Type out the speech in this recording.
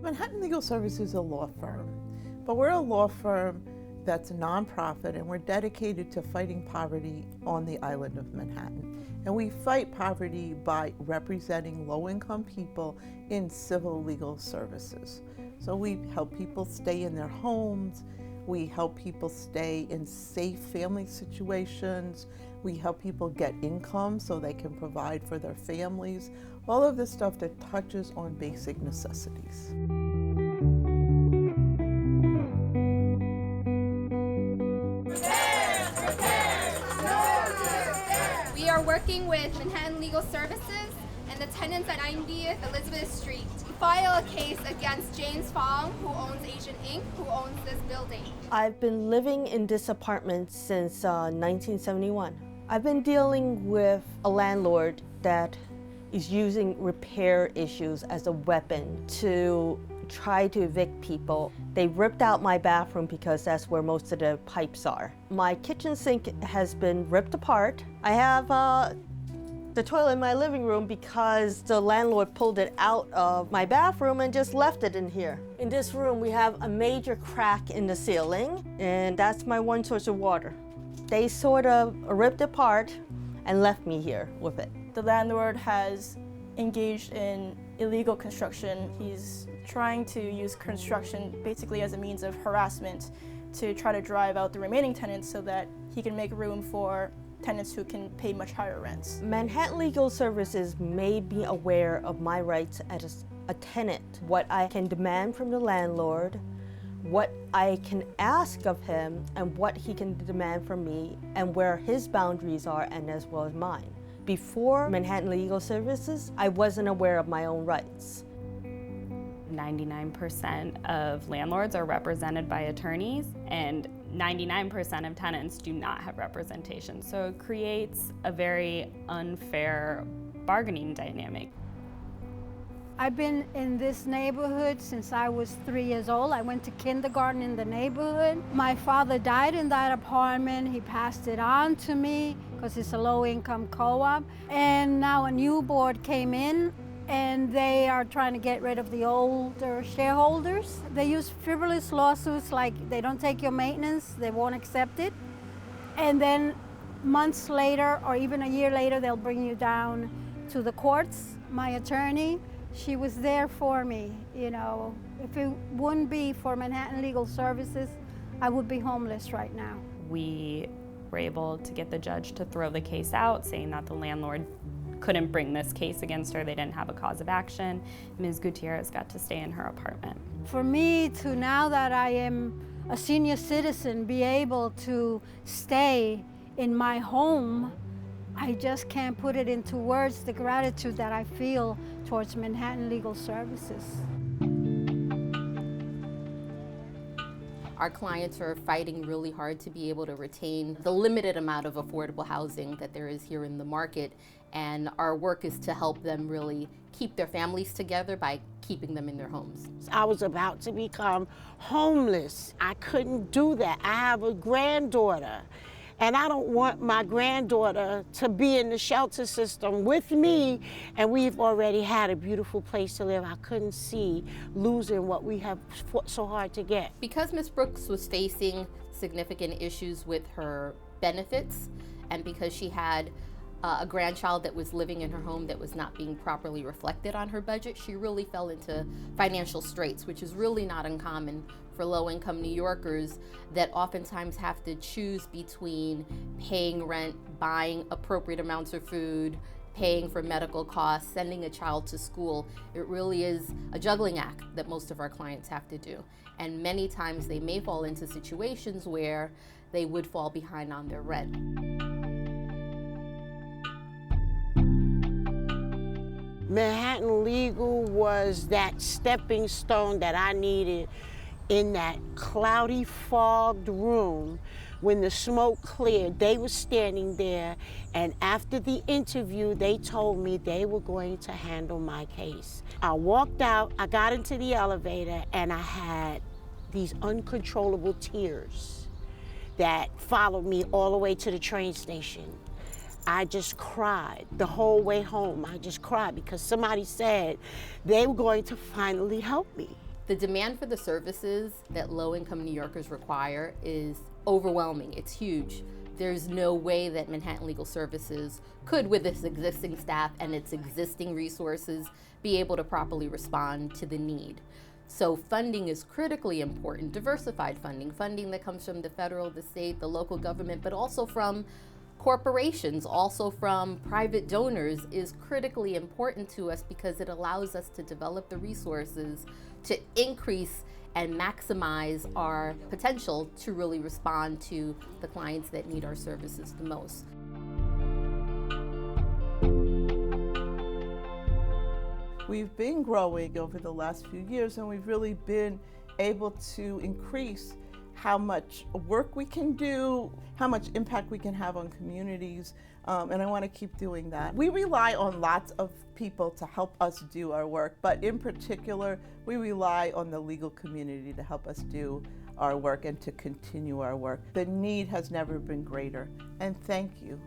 Manhattan Legal Services is a law firm, but we're a law firm that's a nonprofit, and we're dedicated to fighting poverty on the island of Manhattan. And we fight poverty by representing low-income people in civil legal services. So we help people stay in their homes, we help people stay in safe family situations, we help people get income so they can provide for their families, all of this stuff that touches on basic necessities. We are working with Manhattan Legal Services and the tenants at 90th Elizabeth Street to file a case against James Fong, who owns Asian Inc., who owns this building. I've been living in this apartment since 1971. I've been dealing with a landlord that is using repair issues as a weapon to try to evict people. They ripped out my bathroom because that's where most of the pipes are. My kitchen sink has been ripped apart. I have the toilet in my living room because the landlord pulled it out of my bathroom and just left it in here. In this room, we have a major crack in the ceiling, and that's my one source of water. They sort of ripped apart and left me here with it. The landlord has engaged in illegal construction. He's trying to use construction basically as a means of harassment to try to drive out the remaining tenants so that he can make room for tenants who can pay much higher rents. Manhattan Legal Services made me aware of my rights as a tenant, what I can demand from the landlord, what I can ask of him, and what he can demand from me, and where his boundaries are, and as well as mine. Before Manhattan Legal Services, I wasn't aware of my own rights. 99% of landlords are represented by attorneys, and 99% of tenants do not have representation. So it creates a very unfair bargaining dynamic. I've been in this neighborhood since I was 3 years old. I went to kindergarten in the neighborhood. My father died in that apartment. He passed it on to me because it's a low-income co-op. And now a new board came in, and they are trying to get rid of the older shareholders. They use frivolous lawsuits like they don't take your maintenance, they won't accept it. And then months later, or even a year later, they'll bring you down to the courts. My attorney, she was there for me, you know. If it wouldn't be for Manhattan Legal Services, I would be homeless right now. We were able to get the judge to throw the case out, saying that the landlord couldn't bring this case against her. They didn't have a cause of action. Ms. Gutierrez got to stay in her apartment. For me to, now that I am a senior citizen, be able to stay in my home, I just can't put it into words, the gratitude that I feel towards Manhattan Legal Services. Our clients are fighting really hard to be able to retain the limited amount of affordable housing that there is here in the market, and our work is to help them really keep their families together by keeping them in their homes. I was about to become homeless. I couldn't do that. I have a granddaughter, and I don't want my granddaughter to be in the shelter system with me, and we've already had a beautiful place to live. I couldn't see losing what we have fought so hard to get. Because Ms. Brooks was facing significant issues with her benefits, and because she had a grandchild that was living in her home that was not being properly reflected on her budget, she really fell into financial straits, which is really not uncommon for low-income New Yorkers that oftentimes have to choose between paying rent, buying appropriate amounts of food, paying for medical costs, sending a child to school. It really is a juggling act that most of our clients have to do. And many times they may fall into situations where they would fall behind on their rent. Manhattan Legal was that stepping stone that I needed in that cloudy, fogged room. When the smoke cleared, they were standing there, and after the interview, they told me they were going to handle my case. I walked out, I got into the elevator, and I had these uncontrollable tears that followed me all the way to the train station. I just cried the whole way home. I just cried because somebody said they were going to finally help me. The demand for the services that low-income New Yorkers require is overwhelming. It's huge. There's no way that Manhattan Legal Services could, with its existing staff and its existing resources, be able to properly respond to the need. So funding is critically important, diversified funding, funding that comes from the federal, the state, the local government, but also from corporations, also from private donors, is critically important to us because it allows us to develop the resources to increase and maximize our potential to really respond to the clients that need our services the most. We've been growing over the last few years, and we've really been able to increase how much work we can do, how much impact we can have on communities, and I want to keep doing that. We rely on lots of people to help us do our work, but in particular, we rely on the legal community to help us do our work and to continue our work. The need has never been greater, and thank you.